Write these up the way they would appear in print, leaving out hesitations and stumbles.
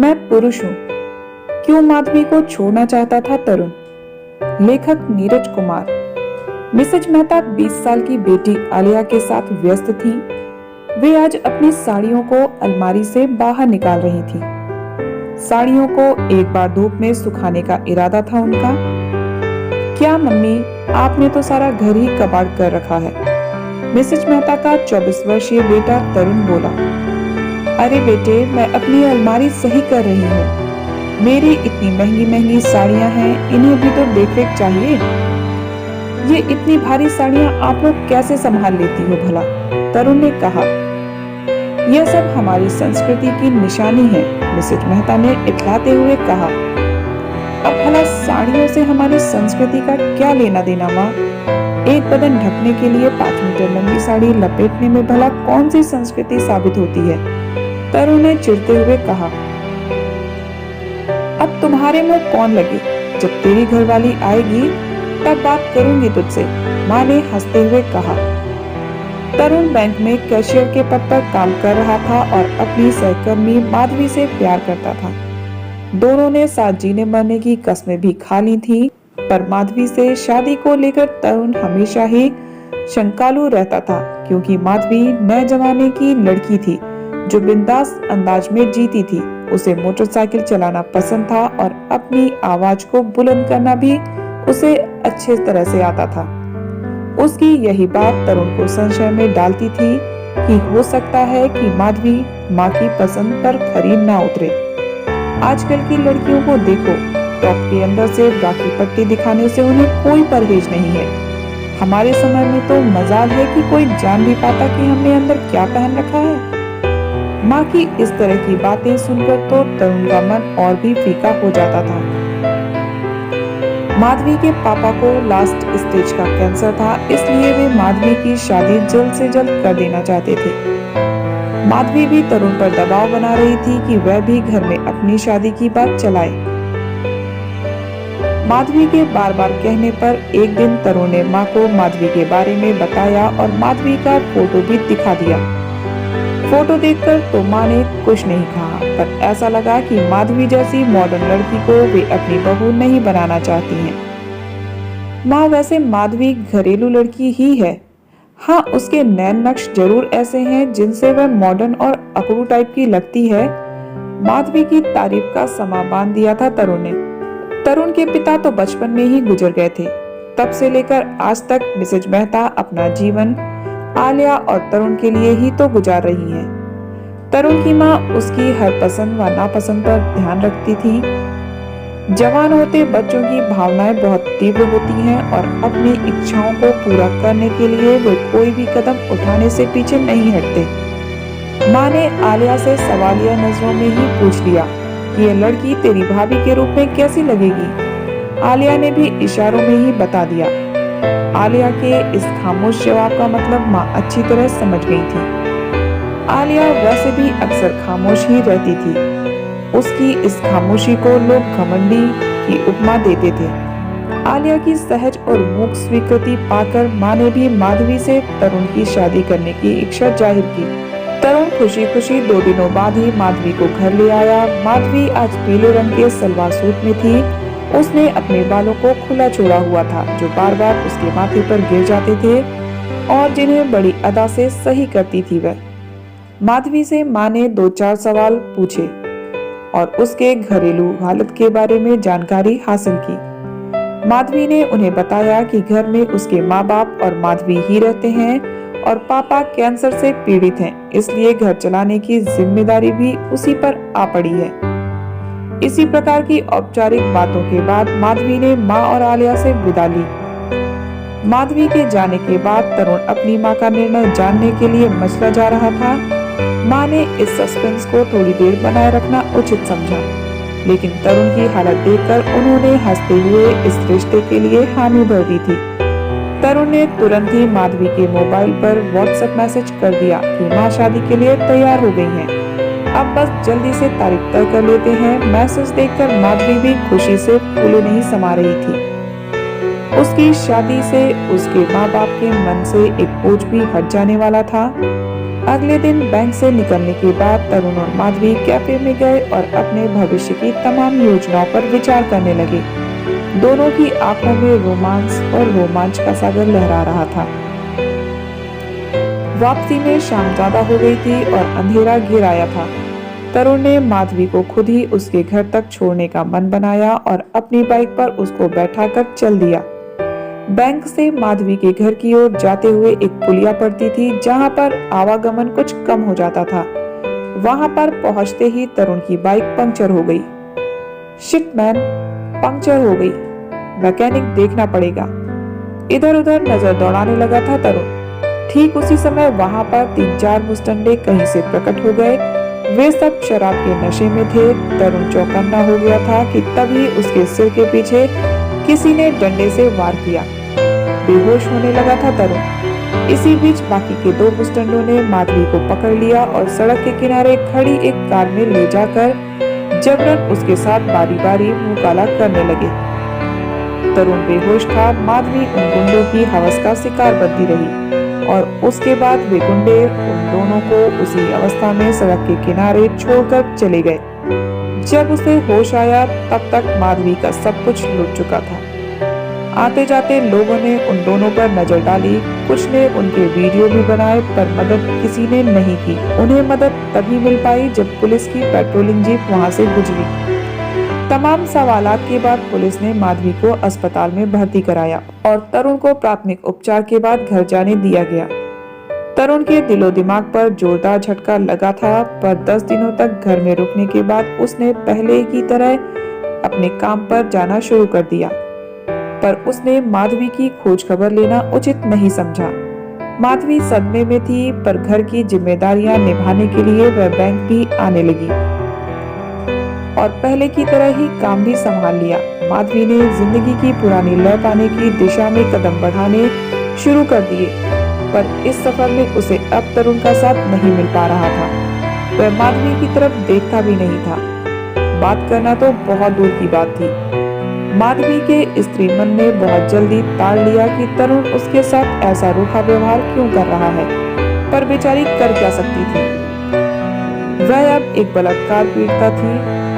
मैं पुरुष हूँ, क्यों माधवी को छोड़ना चाहता था तरुण। लेखक नीरज कुमार। मिसेज मेहता 20 साल की बेटी आलिया के साथ व्यस्त थी। वे आज अपनी साड़ियों को अलमारी से बाहर निकाल रही थी। साड़ियों को एक बार धूप में सुखाने का इरादा था उनका। क्या मम्मी, आपने तो सारा घर ही कबाड़ कर रखा है। मिसेज मेहता का 24 वर्षीय बेटा तरुण बोला। अरे बेटे, मैं अपनी अलमारी सही कर रही हूँ। मेरी इतनी महंगी महंगी साड़ियाँ हैं, इन्हें भी तो देख-रेख चाहिए। ये इतनी भारी साड़ियाँ आप लोग कैसे संभाल लेती हो भला? तरुण ने कहा। यह सब हमारी संस्कृति की निशानी है, मिसेज मेहता ने इतलाते हुए कहा। अब भला साड़ियों से हमारी संस्कृति का क्या लेना देना माँ? एक बदन ढकने के लिए 5 मीटर लंबी साड़ी लपेटने में भला कौन सी संस्कृति साबित होती है? तरुण ने चिढ़ते हुए कहा। अब तुम्हारे मुंह कौन लगे? जब तेरी घरवाली आएगी तब बात करूंगी तुझसे, माँ ने हंसते हुए कहा। तरुण बैंक में कैशियर के पद पर काम कर रहा था और अपनी सहकर्मी माधवी से प्यार करता था। दोनों ने साथ जीने मरने की कस्में भी खा ली थी, पर माधवी से शादी को लेकर तरुण हमेशा ही शंकालू रहता था, क्योंकि माधवी नए जमाने की लड़की थी जो बिंदास अंदाज में जीती थी। उसे मोटरसाइकिल चलाना पसंद था और अपनी आवाज को बुलंद करना भी उसे अच्छे तरह से आता था। उसकी यही बात तरुण को संशय में डालती थी कि हो सकता है कि माधवी माँ की पसंद पर खरी ना उतरे। आजकल की लड़कियों को देखो, टॉप के अंदर से ब्रा की पट्टी दिखाने से उन्हें कोई परहेज नहीं है। हमारे समय में तो मजाल है कि कोई जान भी पाता कि हमने अंदर क्या पहन रखा है। माँ की इस तरह की बातें सुनकर तो तरुण का मन और भी फीका हो जाता था। माधवी के पापा को लास्ट स्टेज का कैंसर था, इसलिए वे माधवी की शादी जल्द से जल्द कर देना चाहते थे। माधवी भी तरुण पर दबाव बना रही थी कि वह भी घर में अपनी शादी की बात चलाए। माधवी के बार बार कहने पर एक दिन तरुण ने माँ को माधवी के बारे में बताया और माधवी का फोटो भी दिखा दिया। फोटो देखकर तो माँ ने कुछ नहीं कहा, पर ऐसा लगा कि माधवी जैसी मॉडर्न लड़की को वे अपनी बहू नहीं बनाना चाहती हैं। माँ, वैसे माधवी घरेलू लड़की ही है। हाँ, उसके नैन नक्श जरूर ऐसे हैं जिनसे वह मॉडर्न और अकड़ू टाइप की लगती है। माधवी की तारीफ का समा बांध दिया था तरुण ने। तरुण के पिता तो बचपन में ही गुजर गए थे। तब से लेकर आज तक मिसेज मेहता अपना जीवन आलिया और तरुण के लिए ही तो गुजार रही है। तरुण की माँ उसकी हर पसंद व नापसंद पर ध्यान रखती थी। जवान होते बच्चों की भावनाएं बहुत तीव्र होती हैं और अपनी इच्छाओं को पूरा करने के लिए वे कोई भी कदम उठाने से पीछे नहीं हटते। माँ ने आलिया से सवालिया नजरों में ही पूछ लिया कि ये लड़की तेरी भाभी के रूप में कैसी लगेगी। आलिया ने भी इशारों में ही बता दिया। आलिया के इस खामोश जवाब का मतलब माँ अच्छी तरह समझ गई थी। आलिया वैसे भी अक्सर खामोश ही रहती थी। उसकी इस खामोशी को लोग घमंडी की उपमा देते थे। आलिया की सहज और मूक स्वीकृति पाकर माँ ने भी माधवी से तरुण की शादी करने की इच्छा जाहिर की। तरुण खुशी खुशी 2 दिनों बाद ही माधवी को घर ले आया। माधवी आज पीले रंग के सलवार सूट में थी। उसने अपने बालों को खुला छोड़ा हुआ था, जो बार बार उसके माथे पर गिर जाते थे और जिन्हें बड़ी अदा से सही करती थी। वह माधवी से माँ ने 2-4 सवाल पूछे और उसके घरेलू हालत के बारे में जानकारी हासिल की। माधवी ने उन्हें बताया कि घर में उसके माँ बाप और माधवी ही रहते हैं और पापा कैंसर से पीड़ित हैं, इसलिए घर चलाने की जिम्मेदारी भी उसी पर आ पड़ी है। इसी प्रकार की औपचारिक बातों के बाद माधवी ने माँ और आलिया से विदा ली। माधवी के जाने के बाद तरुण अपनी माँ का निर्णय जानने के लिए मचला जा रहा था। माँ ने इस सस्पेंस को थोड़ी देर बनाए रखना उचित समझा, लेकिन तरुण की हालत देखकर उन्होंने हंसते हुए इस रिश्ते के लिए हामी भर दी थी। तरुण ने तुरंत ही माधवी के मोबाइल पर व्हाट्सएप मैसेज कर दिया कि माँ शादी के लिए तैयार हो गई हैं। अब बस जल्दी से तारीख तय कर लेते हैं। मैसेज देखकर माधवी भी खुशी से फूले नहीं समा रही थी। उसकी शादी से उसके माँ बाप के मन से एक बोझ भी हट जाने वाला था। अगले दिन बैंक से निकलने के बाद तरुण और माधवी कैफे में गए और अपने भविष्य की तमाम योजनाओं पर विचार करने लगे। दोनों की आंखों में रोमांस और रोमांच का सागर लहरा रहा था। वापसी में शाम ज्यादा हो गई थी और अंधेरा घिर आया था। तरुण ने माधवी को खुद ही उसके घर तक छोड़ने का मन बनाया और अपनी बाइक पर उसको बैठाकर चल दिया। बैंक से माधवी के घर की ओर जाते हुए एक पुलिया पड़ती थी जहां पर आवागमन कुछ कम हो जाता था। वहां पर पहुंचते ही तरुण की बाइक पंक्चर हो गई। शिट मैन, पंक्चर हो गई, मैकेनिक देखना पड़ेगा। इधर उधर नजर दौड़ाने लगा था तरुण। ठीक उसी समय वहां पर 3-4 मुस्टंडे कहीं से प्रकट हो गए। वे सब शराब के नशे में थे। तरुण चौकन्ना हो गया था कि तभी उसके सिर के पीछे किसी ने डंडे से वार किया। बेहोश होने लगा था तरुण। इसी बीच बाकी के 2 मुस्टंडों ने माधवी को पकड़ लिया और सड़क के किनारे खड़ी एक कार में ले जाकर जबरन उसके साथ बारी बारी मुंह काला करने लगे। तरुण बेहोश था। माधवी उन गुंडों की हवस का शिकार बनती रही और उसके बाद वे गुंडे उन दोनों को उसी अवस्था में सड़क के किनारे छोड़कर चले गए। जब उसे होश आया तब तक माधवी का सब कुछ लुट चुका था। आते जाते लोगों ने उन दोनों पर नजर डाली। कुछ ने उनके वीडियो भी बनाए पर मदद किसी ने नहीं की। उन्हें मदद तभी मिल पाई जब पुलिस की पेट्रोलिंग जीप वहां से गुजरी। तमाम सवालात के बाद पुलिस ने माधवी को अस्पताल में भर्ती कराया और तरुण को प्राथमिक उपचार के बाद घर जाने दिया गया। तरुण के दिलो दिमाग पर जोरदार झटका लगा था पर 10 दिनों तक घर में रुकने के बाद उसने पहले की तरह अपने काम पर जाना शुरू कर दिया। पर उसने माधवी की खोज खबर लेना उचित नहीं समझा। माधवी सदमे में थी पर घर की जिम्मेदारियां निभाने के लिए वह बैंक भी आने लगी और पहले की तरह ही काम भी संभाल लिया। माधवी ने जिंदगी की पुरानी लय पाने की दिशा में कदम बढ़ाने शुरू कर दिए पर इस सफर में उसे अब तरुण का साथ नहीं मिल पा रहा था। वह माधवी की तरफ देखता भी नहीं था। बात करना तो बहुत दूर की बात थी। माधवी के स्त्री मन ने बहुत जल्दी ताड़ लिया कि तरुण उसके साथ ऐसा रूखा व्यवहार क्यों कर रहा है, पर बेचारी कर क्या सकती थी। वह अब एक बलात्कार पीड़िता थी।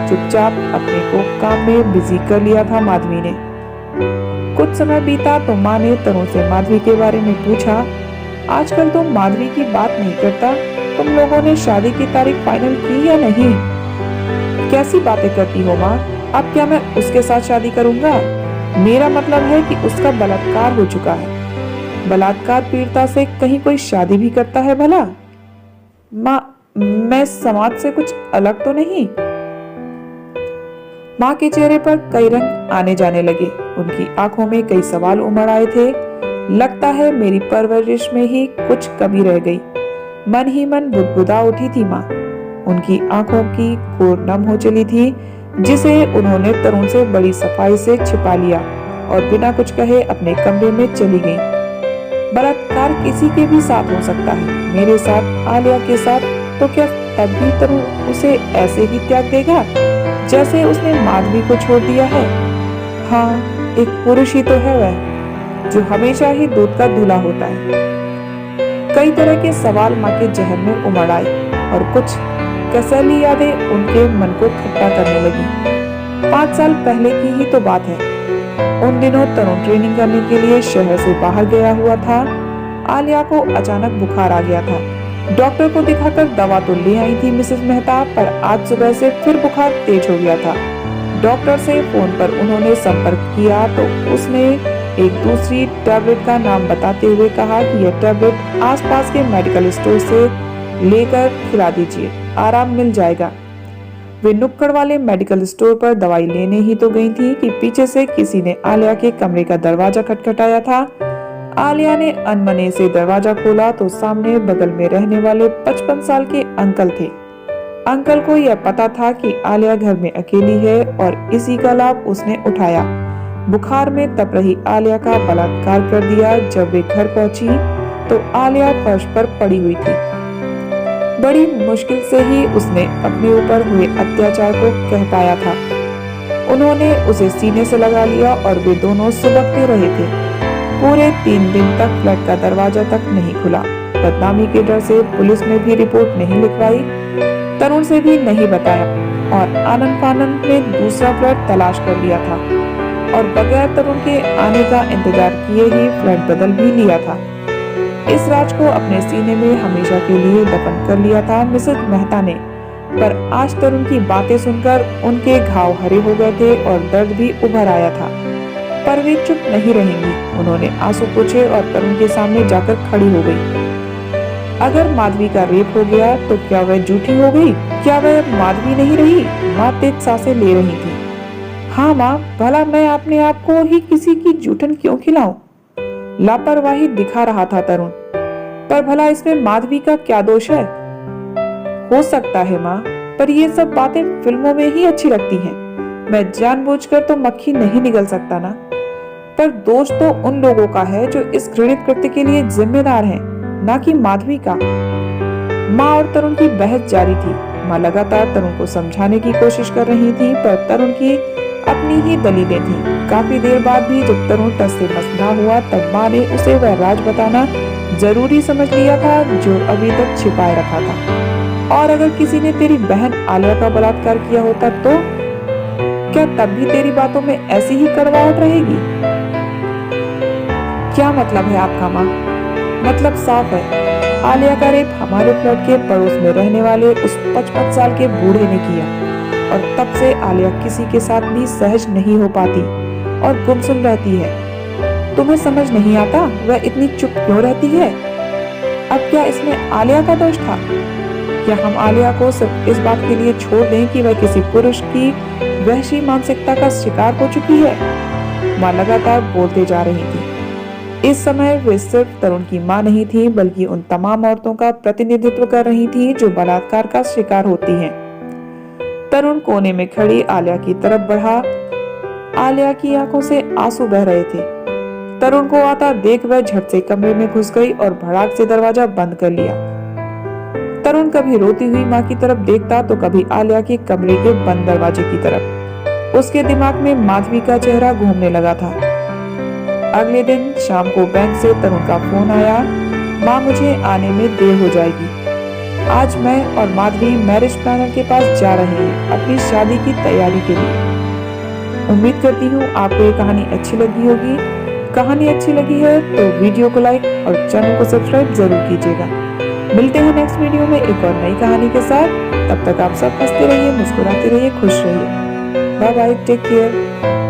चुपचाप अपने को काम में बिजी कर लिया था माधवी ने। कुछ समय बीता तो माँ ने तरुण से माधवी के बारे में पूछा। आजकल तुम माधवी की बात नहीं करता। तुम लोगों ने शादी की तारीख फाइनल की या नहीं? कैसी बातें करती हो माँ? अब क्या मैं उसके साथ शादी करूंगा? मेरा मतलब है कि उसका बलात्कार हो चुका है। बलात्कार पीड़िता से कहीं कोई शादी भी करता है भला? माँ, मैं समाज से कुछ अलग तो नहीं? माँ के चेहरे पर कई रंग आने जाने लगे। उनकी आंखों में कई सवाल उमड़ आए थे। लगता है मेरी परवरिश में ही कुछ कमी रह गई। मन ही मन बुदबुदा उठी थी माँ। उनकी आंखों की कोर नम हो चली थी जिसे उन्होंने तरुण से बड़ी सफाई से छिपा लिया और बिना कुछ कहे अपने कमरे में चली गईं। बलात्कार किसी के भी साथ हो सकता है। मेरे साथ, आलिया के साथ, तो क्या तब भी तरुण उसे ऐसे ही त्याग देगा जैसे उसने माधवी को छोड़ दिया है? हाँ, एक पुरुष ही तो है वह जो हमेशा ही दूध का दूल्हा होता है। कई तरह के सवाल माँ के जहन में उमड़ आए और कुछ कसैली यादें उनके मन को खट्टा करने लगी। 5 साल पहले की ही तो बात है। उन दिनों तरुण ट्रेनिंग करने के लिए शहर से बाहर गया हुआ था। आलिया को अचानक बुखार आ गया था। डॉक्टर को दिखाकर दवा तो ले आई थी मिसेस मेहता, पर आज सुबह से फिर बुखार तेज हो गया था। डॉक्टर से फोन पर उन्होंने संपर्क किया तो उसने एक दूसरी टैबलेट का नाम बताते हुए कहा कि यह टैबलेट आसपास के मेडिकल स्टोर से लेकर खिला दीजिए, आराम मिल जाएगा। वे नुक्कड़ वाले मेडिकल स्टोर पर दवाई लेने ही तो गई थी कि पीछे से किसी ने आलिया के कमरे का दरवाजा खटखटाया था। आलिया ने अनमने से दरवाजा खोला तो सामने बगल में रहने वाले 55 साल के अंकल थे। अंकल को यह पता था कि आलिया घर में अकेली है और इसी का लाभ उसने उठाया। बुखार में तप रही आलिया का बलात्कार कर दिया। जब वे घर पहुंची तो आलिया फर्श पर पड़ी हुई थी। बड़ी मुश्किल से ही उसने अपने ऊपर हुए अत्याचार को कह पाया था। उन्होंने उसे सीने से लगा लिया और वे दोनों सुबकते रहे थे। पूरे 3 दिन तक फ्लैट का दरवाजा तक नहीं खुला। बदनामी के डर से पुलिस में भी रिपोर्ट नहीं लिखवाई, तरुण से भी नहीं बताया और आनंद फानंद में दूसरा फ्लैट तलाश कर लिया था और बगैर तरुण के आने का इंतजार किए ही फ्लैट बदल भी लिया था। इस राज को अपने सीने में हमेशा के लिए दफन कर लिया था मिसेस मेहता ने, पर आज तरुण की बातें सुनकर उनके घाव हरे हो गए थे और दर्द भी उभर आया था। पर वे चुप नहीं रहेंगी। उन्होंने आंसू पोंछे और तरुण के सामने जाकर खड़ी हो गई। अगर माधवी का रेप हो गया तो क्या वह झूठी हो गई? क्या वह माधवी नहीं रही? माँ तेज सांसें ले रही थी। हाँ माँ, भला मैं अपने आप को ही किसी की जूठन क्यों खिलाऊं? लापरवाही दिखा रहा था तरुण। पर भला इसमें माधवी का क्या दोष है? हो सकता है माँ, पर ये सब बातें फिल्मों में ही अच्छी लगती हैं। मैं जानबूझकर तो मक्खी नहीं निगल सकता ना। पर दोष तो उन लोगों का है जो इस घृणित कृत्य के लिए जिम्मेदार हैं, ना कि माधवी का। माँ और तरुण की बहस जारी थी। माँ लगातार तरुण को समझाने की कोशिश कर रही थी, पर तरुण की अपनी ही दलीलें थी। काफी देर बाद भी जब तरुण टस से मस ना हुआ, तब माँ ने उसे वह राज बताना जरूरी समझ लिया था जो अभी तक छिपाए रखा था। और अगर किसी ने तेरी बहन आलिया का बलात्कार किया होता तो क्या तब भी तेरी बातों में ऐसी ही कड़वाहट रहेगी? क्या मतलब है आपका माँ? मतलब साफ है, आलिया का रेप हमारे फ्लैट के पड़ोस में रहने वाले उस 55 साल के बूढ़े ने किया और तब से आलिया किसी के साथ भी सहज नहीं हो पाती और गुमसुम रहती है। तुम्हें समझ नहीं आता वह इतनी चुप क्यों रहती है? अब क्या इसमें आलिया का दोष था? क्या हम आलिया को सिर्फ इस बात के लिए छोड़ दें कि वह किसी पुरुष की वहशी मानसिकता का शिकार हो चुकी है? माँ लगातार बोलते जा रही थी। इस समय वे सिर्फ तरुण की माँ नहीं थी, बल्कि उन तमाम औरतों का प्रतिनिधित्व कर रही थी जो बलात्कार का शिकार होती हैं। तरुण कोने में खड़ी आलिया की तरफ बढ़ा। आलिया की आंखों से आंसू बह रहे थे। तरुण को आता देख वह झट से कमरे में घुस गई और भड़ाक से दरवाजा बंद कर लिया। तरुण कभी रोती हुई माँ की तरफ देखता तो कभी आलिया के कमरे के बंद दरवाजे की तरफ। उसके दिमाग में माधवी का चेहरा घूमने लगा था। अगले दिन शाम को बैंक से तरुण का फोन आया। माँ, मुझे आने में देर हो जाएगी। आज मैं और माधवी मैरिज प्लानर के पास जा रहे हैं अपनी शादी की तैयारी के लिए। उम्मीद करती हूँ आपको ये कहानी अच्छी लगी होगी। कहानी अच्छी लगी है तो वीडियो को लाइक और चैनल को सब्सक्राइब जरूर कीजिएगा। मिलते हैं नेक्स्ट वीडियो में एक और नई कहानी के साथ। तब तक आप सब हंसते रहिए, मुस्कुराते रहिए, खुश रहिए। Bye bye, take care.